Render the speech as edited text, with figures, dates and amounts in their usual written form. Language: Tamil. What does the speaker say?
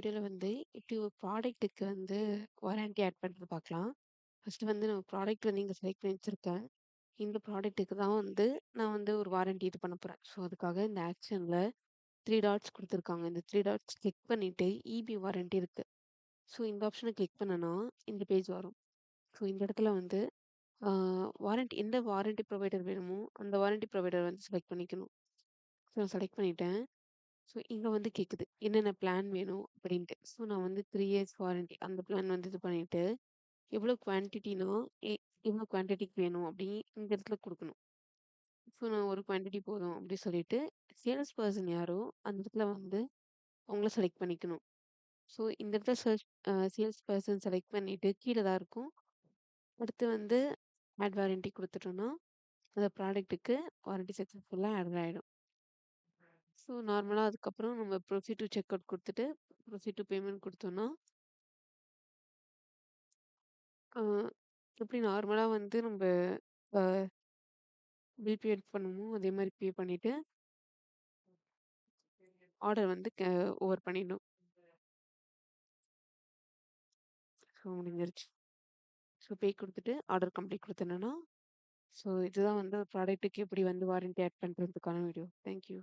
வீடியோல வந்து எப்படி ஒரு ப்ராடக்ட்டுக்கு வந்து வாரண்டி ஆட் பண்றது பார்க்கலாம். ஃபர்ஸ்ட்டு வந்து நான் ப்ராடக்ட் வந்து இங்க செலக்ட் பண்ணி வச்சிருக்கேன். இந்த ப்ராடக்ட்டுக்கு தான் வந்து நான் வந்து ஒரு வாரண்டி இது பண்ண போறேன். ஸோ, அதுக்காக இந்த ஆக்ஷன்ல 3 டாட்ஸ் குடுத்துருக்காங்க. இந்த 3 டாட்ஸ் கிளிக் பண்ணிட்டு இபி வாரண்டி இருக்கு. ஸோ, இந்த ஆப்ஷன கிளிக் பண்ணனா இந்த பேஜ் வரும். ஸோ, இந்த இடத்துல வந்து ஆ வாரண்டி எந்த வாரண்டி ப்ரொவைடர் வேணுமோ, அந்த வாரண்டி ப்ரொவைடர் வந்து செலக்ட் பண்ணிக்கணும். ஸோ, நான் செலக்ட் பண்ணிட்டேன். ஸோ, இங்க வந்து கேக்குது. என்னென்ன பிளான் வேணும் அப்படின்ட்டு. ஸோ, நான் வந்து 3 இயர்ஸ் வாரண்டி அந்த பிளான் வந்து இது பண்ணிட்டு, எவ்வளோ குவான்டிட்டினா, எ எவ்வளோ குவான்டிட்டிக்கு வேணும் அப்படி இந்த இடத்துல குடுக்கணும். ஸோ, நான் ஒரு குவான்டிட்டி போதும் அப்படி சொல்லிட்டு, சேல்ஸ் பெர்சன் யாரோ அந்த இடத்துல வந்து அவங்கள செலக்ட் பண்ணிக்கணும். ஸோ, இந்த இடத்துல சேல்ஸ் பெர்சன் செலக்ட் பண்ணிட்டு கீழ தான் இருக்கும். அடுத்து வந்து ஆட் வாரண்டி குடுத்துட்டோம்னா, அந்த ப்ராடக்ட்டுக்கு வாரண்டி சக்சஸ்ஃபுல்லா ஆட் ஆயிடும். ஸோ, நார்மலா அதுக்கப்புறம் நம்ம ப்ரொசீட் டூ செக் அவுட் குடுத்துட்டு, ப்ரொசீட் டூ பேமெண்ட் குடுத்தோம்னா, ஆ எப்படி நார்மலா வந்து நம்ப அ பில் பே பண்ணுமோ, அதே மாரி பே பண்ணிட்டு, ஆர்டர் வந்து ஓவர் பண்ணிடணும். ஸோ முடிஞ்சிருச்சு. ஸோ பே குடுத்துட்டு, ஆர்டர் கம்ப்ளீட் குடுத்துட்டேன்னா, ஸோ இதுதான் வந்து ப்ராடக்ட்டுக்கு எப்படி வந்து வாரண்டி ஆட் பண்றதுக்கான வீடியோ. Thank you.